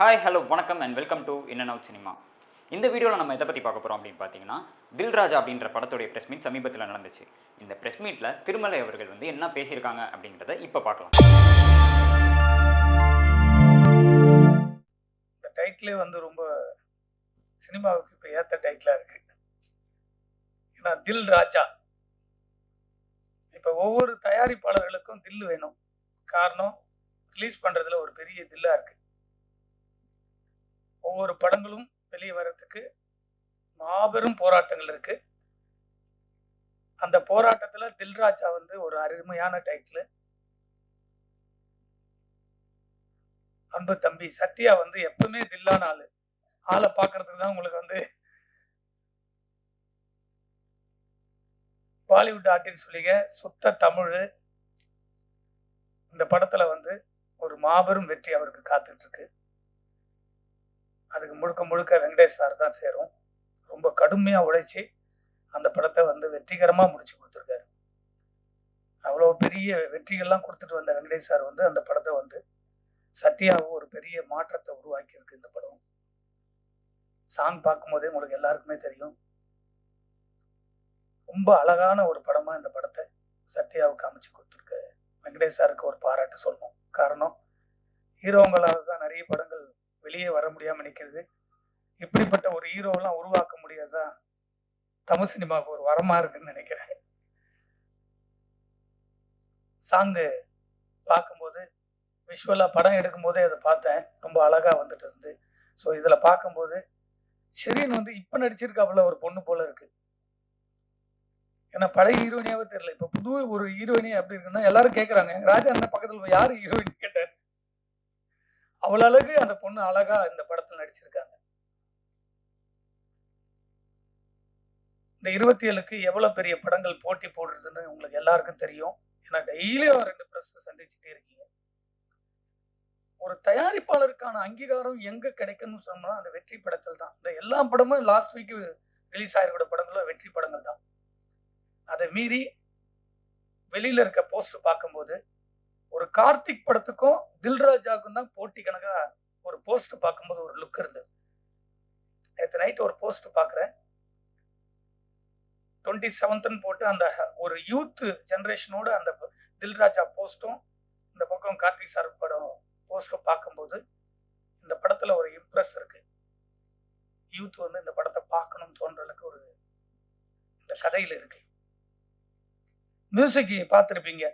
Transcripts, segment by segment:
Hi hello வணக்கம் and welcome to in and out cinema. இந்த வீடியோவில் நம்ம எதை பற்றி பார்க்க போகிறோம் அப்படின்னு பார்த்தீங்கன்னா, தில்ராஜா அப்படின்ற படத்துடைய ப்ரெஸ் மீட் சமீபத்தில் நடந்துச்சு. இந்த ப்ரெஸ் மீட்டில் திருமலை அவர்கள் வந்து என்ன பேசியிருக்காங்க அப்படின்றத இப்போ பார்க்கலாம். இந்த டைட்டிலே வந்து ரொம்ப சினிமாவுக்கு இப்போ ஏற்ற டைட்டிலாக இருக்கு. ஏன்னா தில் ராஜா. இப்போ ஒவ்வொரு தயாரிப்பாளர்களுக்கும் தில் வேணும். காரணம், ரிலீஸ் பண்ணுறதுல ஒரு பெரிய தில்லாக இருக்கு. ஒவ்வொரு படங்களும் வெளியே வர்றதுக்கு மாபெரும் போராட்டங்கள் இருக்கு. அந்த போராட்டத்தில் தில்ராஜா வந்து ஒரு அருமையான டைட்டில். அன்பு தம்பி சத்யா வந்து எப்பவுமே தில்லான ஆளை பார்க்கறதுக்கு தான் உங்களுக்கு வந்து பாலிவுட் ஆர்டின்னு சொல்லிங்க சுத்த தமிழ். இந்த படத்துல வந்து ஒரு மாபெரும் வெற்றி அவருக்கு காத்துட்டு இருக்கு. அதுக்கு முழுக்க முழுக்க வெங்கடேஷ் சார் தான் சேரும். ரொம்ப கடுமையா உழைச்சி அந்த படத்தை வந்து வெற்றிகரமா முடிச்சு கொடுத்துருக்காரு. அவ்வளோ பெரிய வெற்றிகள்லாம் கொடுத்துட்டு வந்த வெங்கடேஷ் சார் வந்து அந்த படத்தை வந்து சத்யாவும் ஒரு பெரிய மாற்றத்தை உருவாக்கி இருக்கு. இந்த படம் சாங் பார்க்கும்போதே உங்களுக்கு எல்லாருக்குமே தெரியும். ரொம்ப அழகான ஒரு படமா இந்த படத்தை சத்யாவுக்கு அமைச்சு கொடுத்துருக்கு. வெங்கடேஷ் சாருக்கு ஒரு பாராட்டு சொல்லணும். காரணம், ஹீரோங்களால் தான் நிறைய படங்கள் வெளியே வர முடியாம நிற்கிறது. இப்படிப்பட்ட ஒரு ஹீரோவெல்லாம் உருவாக்க முடியாதா தமிழ் சினிமாவுக்கு ஒரு வரமா இருக்குன்னு நினைக்கிறேன். சாங்கு பார்க்கும்போது விஷுவலா படம் எடுக்கும் போதே அதை பார்த்தேன். ரொம்ப அழகா வந்துட்டு இருந்து. ஸோ இதுல பார்க்கும்போது ஷெரீன் வந்து இப்ப நடிச்சிருக்காப்புல ஒரு பொண்ணு போல இருக்கு. ஏன்னா பழைய ஹீரோயினியாவே தெரியல. இப்ப புது ஒரு ஹீரோயினி அப்படி இருக்குன்னா எல்லாரும் கேட்கறாங்க, ராஜா அண்ணன் பக்கத்துல யாரு ஹீரோயின் கேட்டார். அவ்வளவு அழகு அந்த பொண்ணு அழகா இந்த படத்துல நடிச்சிருக்காங்க. இந்த 27க்கு எவ்வளவு பெரிய படங்கள் போட்டி போடுறதுன்னு உங்களுக்கு எல்லாருக்கும் தெரியும். ஏன்னா டெய்லியும் 2 பிரஸ் சந்திச்சுட்டே இருக்கீங்க. ஒரு தயாரிப்பாளருக்கான அங்கீகாரம் எங்க கிடைக்கும்னு சொன்னா அந்த வெற்றி படத்தில் தான். இந்த எல்லா படமும் லாஸ்ட் வீக் ரிலீஸ் ஆகிற படங்களும் வெற்றி படங்கள் தான். அதை மீறி வெளியில இருக்க போஸ்டர் பார்க்கும்போது ஒரு கார்த்திக் படத்துக்கும் தில்ராஜாவுக்கும் தான் போட்டி கணக்கா ஒரு போஸ்டர் பார்க்கும்போது ஒரு லுக் இருந்தது. நேற்று நைட் ஒரு போஸ்ட் பார்க்குறேன். 27th போட்டு அந்த ஒரு யூத் ஜெனரேஷனோட அந்த தில்ராஜா போஸ்டும் இந்த பக்கம் கார்த்திக் சார் படம் போஸ்டும் பார்க்கும்போது இந்த படத்துல ஒரு இம்ப்ரெஸ் இருக்கு. யூத் வந்து இந்த படத்தை பார்க்கணும்னு தோன்றதுக்கு ஒரு இந்த கதையில இருக்கு. மியூசிக் பார்த்துருப்பீங்க.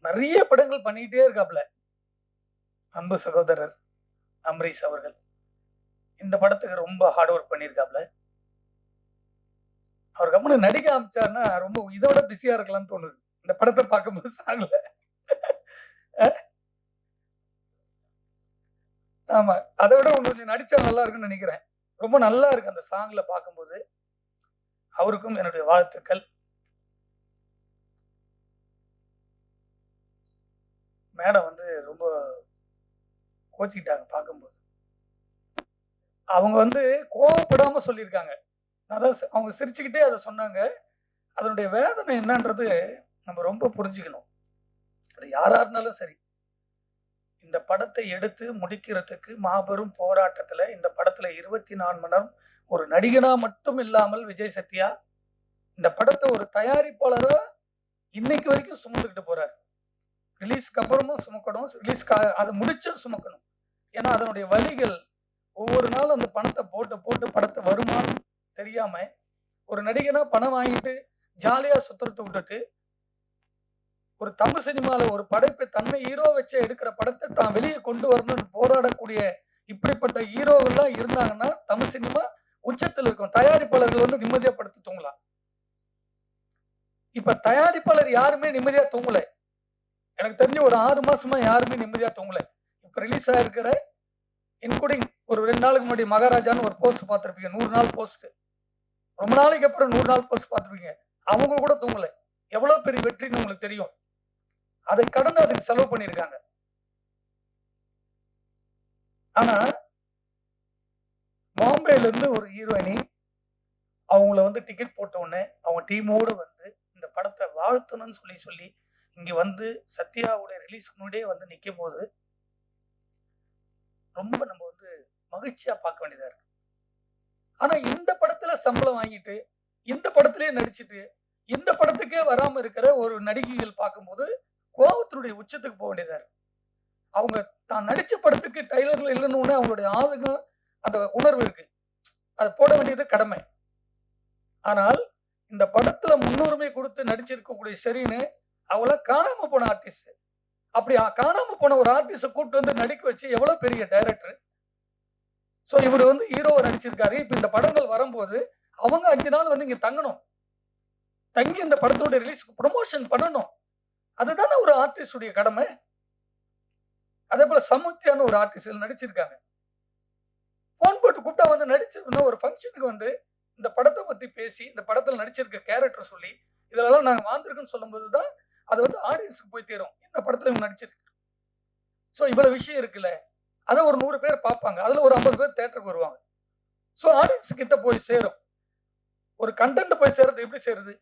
நிறைய படங்கள் பண்ணிட்டே இருக்காப்ல அன்பு சகோதரர் அம்ரீஷ் அவர்கள். இந்த படத்துக்கு ரொம்ப ஹார்ட் ஒர்க் பண்ணியிருக்காப்ல. அவர் கம்முன்னு நடிக்க ஆரம்பிச்சாருன்னா ரொம்ப இதோட பிஸியா இருக்கலாம்னு தோணுது இந்த படத்தை பார்க்கும்போது. சாங்ல ஆமா, அதை விட கொஞ்சம் நடிச்சா நல்லா இருக்குன்னு நினைக்கிறேன். ரொம்ப நல்லா இருக்கு அந்த சாங்ல பார்க்கும்போது. அவருக்கும் என்னுடைய வாழ்த்துக்கள். மேடம் வந்து ரொம்ப கோச்சிக்கிட்டாங்க பார்க்கும்போது. அவங்க வந்து கோவப்படாம சொல்லியிருக்காங்க. அதான் அவங்க சிரிச்சுக்கிட்டே அதை சொன்னாங்க. அதனுடைய வேதனை என்னன்றது நம்ம ரொம்ப புரிஞ்சுக்கணும். அது யாரா இருந்தாலும் சரி, இந்த படத்தை எடுத்து முடிக்கிறதுக்கு மாபெரும் போராட்டத்துல இந்த படத்துல 24 மணி நேரம் ஒரு நடிகனா மட்டும் இல்லாமல் விஜய் சத்யா இந்த படத்தை ஒரு தயாரிப்பாளரா இன்னைக்கு வரைக்கும் சுமந்துக்கிட்டு போறாரு. ரிலீஸ்க்கு அப்புறமும் சுமக்கணும், அதை முடிச்சும் சுமக்கணும். ஏன்னா அதனுடைய வலிகள் ஒவ்வொரு நாளும் அந்த பணத்தை போட்டு போட்டு படத்தை வருமானம் தெரியாம ஒரு நடிகனா பணம் வாங்கிட்டு ஜாலியா சுத்துறத விட்டுட்டு ஒரு தமிழ் சினிமால ஒரு படைப்பை தன்னை ஹீரோ வச்சு எடுக்கிற படத்தை தான் வெளியே கொண்டு வரணும்னு போராடக்கூடிய இப்படிப்பட்ட ஹீரோவெல்லாம் இருந்தாங்கன்னா தமிழ் சினிமா உச்சத்தில் இருக்கும். தயாரிப்பாளர்கள் வந்து நிம்மதியா படுத்து தூங்கலாம். இப்ப தயாரிப்பாளர் யாருமே நிம்மதியா தூங்கல. எனக்கு தெரிஞ்ச ஒரு 6 மாசமா யாருமே நிம்மதியா தூங்கல. இப்ப ரிலீஸ் ஆயிருக்கிற இன்க்ளூடிங் ஒரு 2 நாளுக்கு முன்னாடி மகாராஜான்னு ஒரு போஸ்ட் பார்த்திருப்பீங்க. 100 நாள் போஸ்ட். ரொம்ப நாளைக்கு அப்புறம் 100 நாள் போஸ்ட் பார்த்திருப்பீங்க. அவங்க கூட தூங்கல. எவ்வளவு பெரிய வெற்றின்னு உங்களுக்கு தெரியும். அதை கடந்து அதுக்கு செலவு பண்ணியிருக்காங்க. ஆனா பாம்பேல இருந்து ஒரு ஹீரோயினி அவங்கள வந்து டிக்கெட் போட்ட உடனே அவங்க டீமோடு வந்து இந்த படத்தை வாழ்த்தணும்னு சொல்லி இங்க வந்து சத்யாவுடைய ரிலீஸ் முன்னாடியே வந்து நிற்கும் போது ரொம்ப நம்ம வந்து மகிழ்ச்சியா பார்க்க வேண்டியதா இருக்கு. ஆனா இந்த படத்துல சம்பளம் வாங்கிட்டு, இந்த படத்திலேயே நடிச்சுட்டு, இந்த படத்துக்கே வராம இருக்கிற ஒரு நடிகைகள் பார்க்கும்போது, கோவத்தினுடைய உச்சத்துக்கு போ வேண்டியதா இருக்கு. அவங்க தான் நடிச்ச படத்துக்கு ட்ரெய்லர்ல இல்லன்னு உடனே அவங்களுடைய ஆதங்கம், அந்த உணர்வு இருக்கு. அத போட வேண்டியது கடமை. ஆனால், இந்த படத்துல முன்னுரிமை குடுத்து நடிச்சிருக்கக்கூடிய ஷெரீனு, அவங்கலாம் காணாம போன ஆர்டிஸ்ட். அப்படி காணாம போன ஒரு ஆர்டிஸ்ட கூட்டு வந்து நடிக்க வச்சு எவ்வளவு பெரிய டைரக்டர். சோ இவரு வந்து ஹீரோவா நடிச்சிருக்காரு. இப்ப இந்த படங்கள் வரும்போது, அவங்க 5 நாள் வந்து இங்க தங்கணும். தங்கி இந்த படத்தோட ரிலீஸ்க்கு புரமோஷன் பண்ணணும். அதுதானே ஒரு ஆர்டிஸ்ட் உடைய கடமை. அதேபோல சமுத்தியான்னு ஒரு ஆர்டிஸ்ட் இதுல நடிச்சிருக்காங்க. ஃபோன் போட்டு கூப்பிட்டா வந்து நடிச்சிருந்தா ஒரு ஃபங்ஷனுக்கு வந்து இந்த படத்த பத்தி பேசி, இந்த படத்துல நடிச்சிருக்க கேரக்டர் சொல்லி, இதுலலாம் நாங்க வாழ்ந்திருக்கோம்னு சொல்லும்போது தான், அது வந்து ஆடியன்ஸ்க்கு போய் சேரும். இந்த படத்துல இவங்க நடிச்சிருக்கு. சோ இவ்வளவு விஷயம் இருக்குல்ல. அத ஒரு 100 பேர் பார்ப்பாங்க. அதுல ஒரு 50 பேர் தியேட்டருக்கு வருவாங்க. சோ ஆடியன்ஸ் கிட்ட போய் சேரும். ஒரு கன்டென்ட் போய் சேர்றது எப்படி சேருது?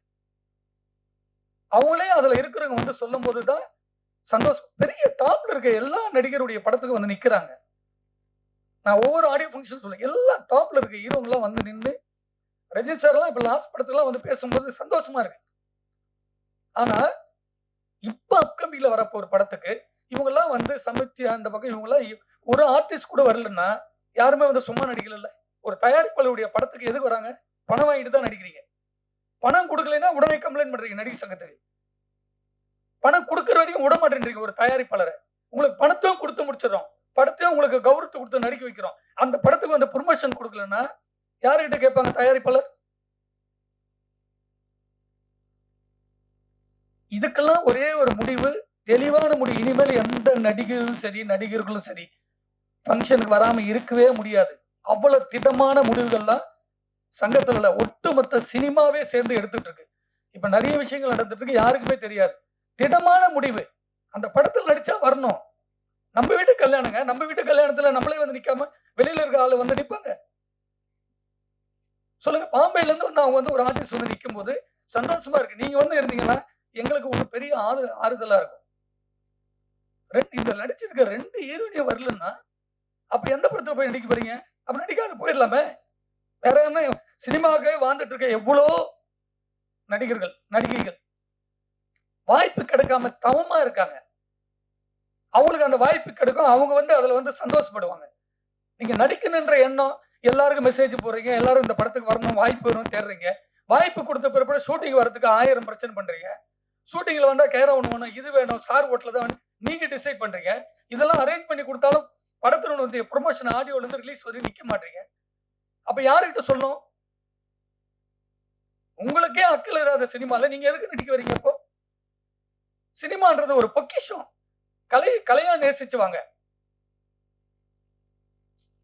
அவங்களே அதுல இருக்கிறவங்க வந்து சொல்லும்போது தான் சந்தோஷம். பெரிய டாப்ல இருக்க எல்லா நடிகருடைய படத்துக்கு வந்து நிக்கிறாங்க. நான் ஒவ்வொரு ஆடியோ ஃபங்ஷன் சொல்றேன். எல்லா டாப்ல இருக்க ஹீரோங்கலாம் வந்து நின்னு, ரஜினி சார்லாம் இப்ப லாஸ்ட் படத்துலலாம் வந்து பேசும்போது சந்தோஷமா இருக்கு. ஆனா, இப்ப அப்கமிங்ல வரப்போற படத்துக்கு, இவங்கலாம் வந்து சமுத்தியா இந்த பக்கம் இவங்கலாம் ஒரு ஆர்டிஸ்ட் கூட வரலன்னா, யாருமே வந்து சும்மா நடிக்கலல்ல. ஒரு தயாரிப்பாளருடைய படத்துக்கு எதுக்கு வராங்க? பணம் வாங்கிட்டு தான் நடிக்கிறீங்க. பணம் குடுக்கலைன்னா உடனே கம்ப்ளைண்ட் பண்றீங்க நடிகர் சங்கத்துக்கு. பணம் குடுக்குற வரைக்கும் விட மாட்டேன்றீங்க ஒரு தயாரிப்பாளர. உங்களுக்கு பணத்தையும் குடுத்து முடிச்சிடுறோம். படத்தையும் உங்களுக்கு கௌரவத்த குடுத்து நடிக்க வைக்கிறோம். அந்த படத்துக்கு வந்து புரமோஷன் குடுக்கலன்னா, யார்கிட்ட கேட்பாங்க தயாரிப்பாளர்? இதுக்கெல்லாம் ஒரே ஒரு முடிவு, தெளிவான முடிவு. இனிமேல் எந்த நடிகரும் சரி, நடிகர்களும் சரி, ஃபங்ஷனுக்கு வராம இருக்கவே முடியாது. அவ்வளவு திடமான முடிவுகள்லாம் சங்கத்துல இல்ல. ஒட்டுமொத்த சினிமாவே சேர்ந்து எடுத்துட்டு இருக்கு. இப்ப நெறைய விஷயங்கள் நடந்துட்டு இருக்கு. யாருக்குமே தெரியாது. திடமான முடிவு. அந்த படத்துல நடிச்சா வரணும். நம்ம வீட்டு கல்யாணங்க. நம்ம வீட்டு கல்யாணத்துல நம்மளே வந்து நிக்காம, வெளியில இருக்க ஆளு வந்து நிப்பாங்க. சொல்லுங்க. பாம்பேல இருந்து வந்து அவங்க வந்து ஒரு ஆர்டிஸ்ட் வந்து நிக்கும்போது, சந்தோஷமா இருக்கு. நீங்க வந்து இருந்தீங்கன்னா, எங்களுக்கு ஒரு பெரிய ஆறுதலா இருக்கும். இந்த நடிச்சிருக்க 2 ஹீரோயினே வரலன்னா, அப்ப எந்த படத்துல போய் நடிக்க போறீங்க? அப்ப நடிக்காத போயிரலாமே. வேற என்ன சினிமாவுக்காகவே வாழ்ந்துட்டு இருக்க எவ்வளோ நடிகர்கள், நடிகைகள் வாய்ப்பு கிடைக்காம தவமா இருக்காங்க. அவங்களுக்கு அந்த வாய்ப்பு கிடைக்கும். அவங்க வந்து அதுல வந்து சந்தோஷப்படுவாங்க. நீங்க நடிக்கணுன்ற எண்ணம், எல்லாருக்கும் மெசேஜ் போடுறீங்க. எல்லாரும் இந்த படத்துக்கு வரணும், வாய்ப்பு வேணும்னு தேடுறீங்க. வாய்ப்பு குடுத்த பிற்பாடு ஷூட்டிங் வரதுக்கு 1000 பிரச்சனை பண்றீங்க. ஷூட்டிங்ல வந்தா கேமரா ஒண்ணு வேணும், இது வேணும், ஸ்டார் ஹோட்டல்ல தான் வேணும். நீங்க டிசைட் பண்றீங்க. இதெல்லாம் அரேஞ்ச் பண்ணி குடுத்தாலும் படத்துல வந்து புரமோஷன் ஆடியோல இருந்து ரிலீஸ் வரையும் நிக்க மாட்றீங்க. அப்ப யார்கிட்ட சொல்லணும்? உங்களுக்கே அக்கறை இல்லாத சினிமால நீங்க எதுக்கு நடிக்க வரீங்க அப்போ? சினிமான்றது ஒரு பொக்கிஷம். கலையா நேசிச்சு வாங்க.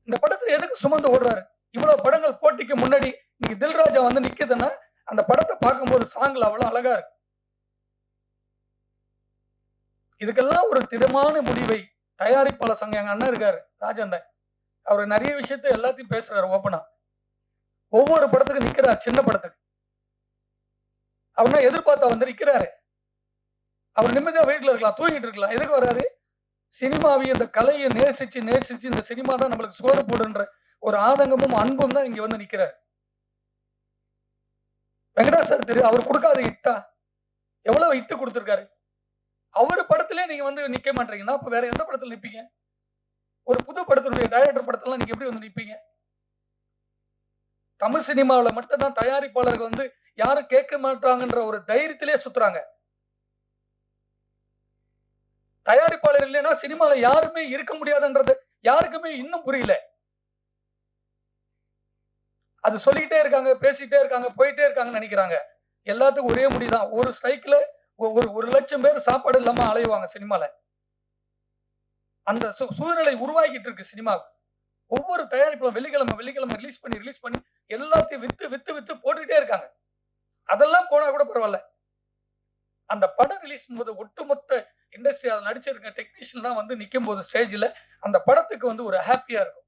இந்த படத்துல எதுக்கு சுமந்து ஓடுறாரு? இவ்வளவு படங்கள் போட்டிக்கு முன்னாடி இன்னைக்கு தில்ராஜா வந்து நிக்குதுன்னா, அந்த படத்த பார்க்கும்போது சாங்ல அவ்வளவு அழகா இருக்கு. இதுக்கெல்லாம் ஒரு திடமான முடிவை தயாரிப்பாளர் சங்கம் எங்க அண்ணன் இருக்காரு, ராஜண்ணன். அவரு நெறைய விஷயத்த எல்லாத்தையும் பேசுறாரு ஓப்பனா. ஒவ்வொரு படத்துக்கு நிக்கிறார் சின்ன படத்துக்கு. அவர்னா எதிர்பார்த்தா வந்து நிக்கிறாரு. அவர் நிம்மதியா வீட்ல இருக்கலாம், தூங்கிட்டு இருக்கலாம். எதுக்கு வராரு? சினிமாவை இந்த கலையை நேசிச்சு, நேசிச்சு இந்த சினிமா தான் நம்மளுக்கு சோறு போடுன்ற ஒரு ஆதங்கமும், அன்பும் தான் இங்க வந்து நிக்கிறாரு. வெங்கடாஸ் சார் தெரியும். அவர் குடுக்காத ஹிட்டா? எவ்வளவு ஹிட் குடுத்திருக்காரு. அவரு படத்திலே நீங்க வந்து நிக்க மாட்டீங்கன்னா, அப்ப வேற எந்த படத்துல நிப்பீங்க? ஒரு புது படத்தினுடைய டைரக்டர் படத்துலலாம் நீங்க எப்படி வந்து நிப்பீங்க? தமிழ் சினிமாவுல மட்டும் தான் தயாரிப்பாளர்கள் வந்து யாரும் கேட்க மாட்டாங்கன்ற ஒரு தைரியத்திலே சுத்துறாங்க. தயாரிப்பாளர் இல்லைன்னா சினிமால யாருமே இருக்க முடியாதுன்றது யாருக்குமே இன்னும் புரியல. அது சொல்லிக்கிட்டே இருக்காங்க, பேசிட்டே இருக்காங்க, போயிட்டே இருக்காங்கன்னு நெனைக்கிறாங்க. எல்லாத்துக்கும் ஒரே முடிதான். ஒரு ஸ்ட்ரைக்ல ஒரு 1,00,000 பேர் சாப்பாடு இல்லாம அலையுவாங்க சினிமால. அந்த சூழ்நிலை உருவாகிட்டு இருக்கு சினிமாவுக்கு. ஒவ்வொரு தயாரிப்பும் வெள்ளிக்கிழமை ரிலீஸ் பண்ணி எல்லாத்தையும் வித்து போட்டுக்கிட்டே இருக்காங்க. அதெல்லாம் போனா கூட பரவால்ல. அந்த படம் ரிலீஸ் போது ஒட்டுமொத்த இண்டஸ்ட்ரி அதுல நடிச்சிருக்க டெக்னீஷியன்லாம் வந்து நிக்கும்போது ஸ்டேஜ்ல அந்த படத்துக்கு வந்து ஒரு ஹேப்பியா இருக்கும்.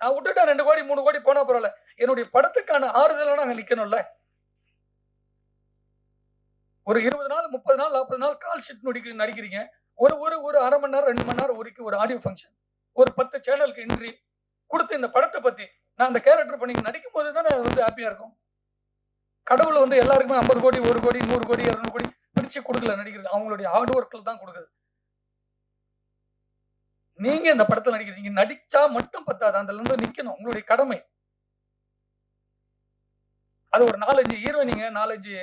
நான் விட்டுட்டேன் 2 கோடி 3 கோடி போனா பரவால்ல. என்னுடைய படத்துக்கான ஆறுதலான அங்க நிக்கணும்ல. ஒரு 20 நாள், 30 நாள், 40 நாள் கால் ஷீட் நடிக்கிறீங்க. ஒரு 1/2 மணி நேரம், 2 மணி நேரம் ஒரு ஆடியோ ஃபங்ஷன். ஒரு 10 சேனலுக்கு என்ட்ரி கொடுத்து இந்த படத்தை பத்தி நான் அந்த கேரக்டர் பண்ணி நடிக்கும் போது தானே அது வந்து ஹாப்பியா இருக்கும். கடவுள் வந்து எல்லாருக்குமே 50 கோடி 1 கோடி 100 கோடி 200 கோடி பிரிச்சு கொடுக்கல நடிக்கிறது. அவங்களுடைய ஹார்ட் ஒர்க்ல தான் கொடுக்குது. நீங்க இந்த படத்துல நடிக்கிறீங்க, நடிச்சா மட்டும் பத்தாது, அதுல இருந்து நிக்கணும், உங்களுடைய கடமை. அது ஒரு 4, 5 ஹீரோயினிங்க, 4, 5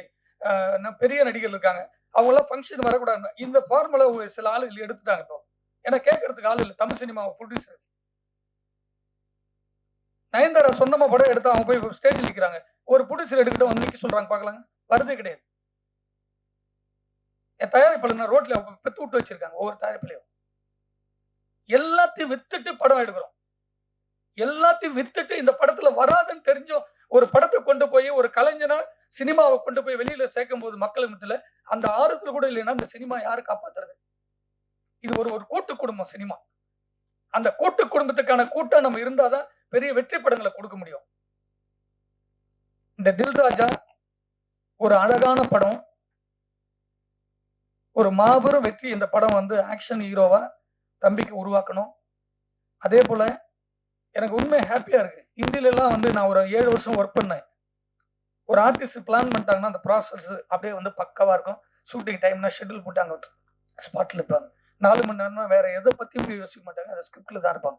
பெரிய நடிகர்கள் இருக்காங்க. அவங்க எல்லாம் ஃபங்க்ஷன் வரக்கூடாது. இந்த ஃபார்முலா சில ஆளுகள் எடுத்துட்டாங்க இப்போ. ஏன்னா கேட்கறதுக்கு ஆள் இல்ல. தமிழ் சினிமா ப்ரொடியூசர் நயன்தாரா சொந்தமா படம் எடுத்தா அவங்க போய் ஸ்டேஜில் நிக்கிறாங்க. ஒரு ப்ரொடியூசர் எடுக்கிட்ட வந்து நிக்க சொல்றாங்க பார்க்கலாங்க. வரதே கிடையாது. என் தயாரிப்பாளர் ரோட்ல பெத்து விட்டு வச்சிருக்காங்க ஒவ்வொரு தயாரிப்புலையும். எல்லாத்தையும் வித்துட்டு படம் எடுக்கிறோம். எல்லாத்தையும் வித்துட்டு இந்த படத்துல வராதுன்னு தெரிஞ்சோம் ஒரு படத்தை கொண்டு போய் ஒரு கலைஞனா சினிமாவை கொண்டு போய் வெளியில சேர்க்கும் போது மக்கள் மத்தியில அந்த ஆறுதல் கூட இல்லைன்னா இந்த சினிமா யாரு காப்பாத்துறது? இது ஒரு ஒரு கூட்டு குடும்பம் சினிமா. அந்த கூட்டு குடும்பத்துக்கான கூட்டம் நம்ம இருந்தாதான் பெரிய வெற்றி படங்களை கொடுக்க முடியும். இந்த தில்ராஜா ஒரு அழகான படம், ஒரு மாபெரும் வெற்றி. இந்த படம் வந்து ஆக்ஷன் ஹீரோவா தம்பிக்கு உருவாக்கணும். அதே போல எனக்கு உண்மை ஹாப்பியா இருக்கு. இந்தியில எல்லாம் வந்து நான் ஒரு 7 வருஷம் ஒர்க் பண்ணேன். ஒரு ஆர்டிஸ்ட் பிளான் பண்ணிட்டாங்கன்னா அந்த ப்ராசஸ் அப்படியே வந்து பக்காவா இருக்கும். ஷூட்டிங் டைம்னா ஷெட்யூல் போட்டாங்க, ஸ்பாட்ல இருப்பாங்க. 4 மணி நேரம்னா வேற எதை பத்தியும் யோசிக்க மாட்டாங்க. அந்த ஸ்கிரிப்ட்ல தான் இருப்பாங்க.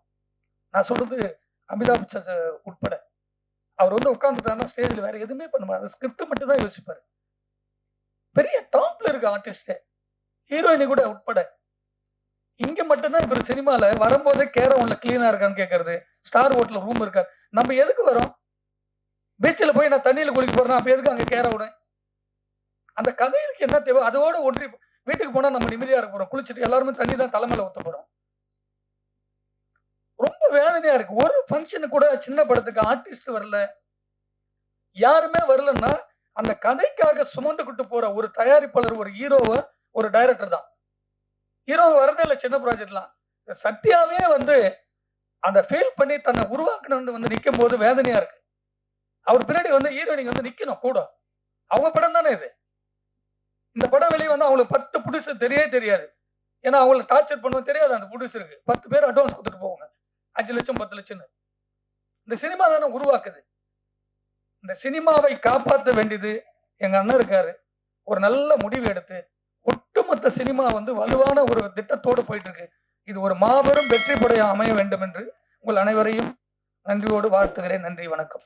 நான் சொல்றது அமிதாப் பச்சன் உட்பட. அவர் வந்து உட்கார்ந்துட்டாருன்னா ஸ்டேஜ்ல வேற எதுவுமே பண்ண மாட்டார். அந்த ஸ்கிரிப்ட் மட்டும் தான் யோசிப்பாரு. பெரிய டாப்ல இருக்க ஆர்டிஸ்ட், ஹீரோயினி கூட உட்பட. இங்க மட்டும்தான் இப்ப சினிமால வரும்போதே கேரவுன்ல கிளீனா இருக்கான்னு கேட்கறது, ஸ்டார் ஹோட்டல்ல ரூம் இருக்கா. நம்ம எதுக்கு வரோம்? பீச்சில் போய் நான் தண்ணியில குளிக்க போறேன், அப்ப எதுக்கு அங்க கேரவுனு? அந்த கதைகளுக்கு என்ன தேவை? அதோட ஒன்றி வீட்டுக்கு போனா நம்ம நிம்மதியா இருக்க போறோம். குளிச்சுட்டு எல்லாருமே தண்ணி தான் தலைமையில ஊத்த போறோம். ரொம்ப வேதனையா இருக்கு. ஒரு ஃபங்க்ஷனு கூட சின்ன படத்துக்கு ஆர்டிஸ்ட் வரல, யாருமே வரலன்னா அந்த கதைக்காக சுமந்துக்கிட்டு போற ஒரு தயாரிப்பாளர், ஒரு ஹீரோவ, ஒரு டைரக்டர் தான். ஹீரோ வரதே இல்லை சின்ன ப்ராஜெக்ட்லாம். சத்யாவே வந்து அந்த ஃபீல் பண்ணி தன்னை உருவாக்கணும்னு வந்து நிற்கும் போது வேதனையா இருக்கு. அவர் பின்னாடி வந்து ஹீரோயினிங் வந்து நிக்கணும் கூட. அவங்க படம் தானே இது. இந்த படம் வெளியே வந்து அவங்களுக்கு 10 ப்ரொடியூசர் தெரியவே தெரியாது. ஏன்னா அவங்களை டார்ச்சர் பண்ணுவது தெரியாது அந்த ப்ரொடியூசருக்கு. 10 பேர் அட்வான்ஸ் கொடுத்துட்டு போவாங்க, 5 லட்சம் 10 லட்சம்னு. இந்த சினிமா தானே உருவாக்குது. இந்த சினிமாவை காப்பாற்ற வேண்டியது எங்க அண்ணன் இருக்காரு. ஒரு நல்ல முடிவு எடுத்து ஒட்டுமொத்த சினிமா வந்து வலுவான ஒரு திட்டத்தோடு போயிட்டு இருக்கு. இது ஒரு மாபெரும் வெற்றி படைய அமைய வேண்டும் என்று உங்கள் அனைவரையும் நன்றியோடு வாழ்த்துகிறேன். நன்றி, வணக்கம்.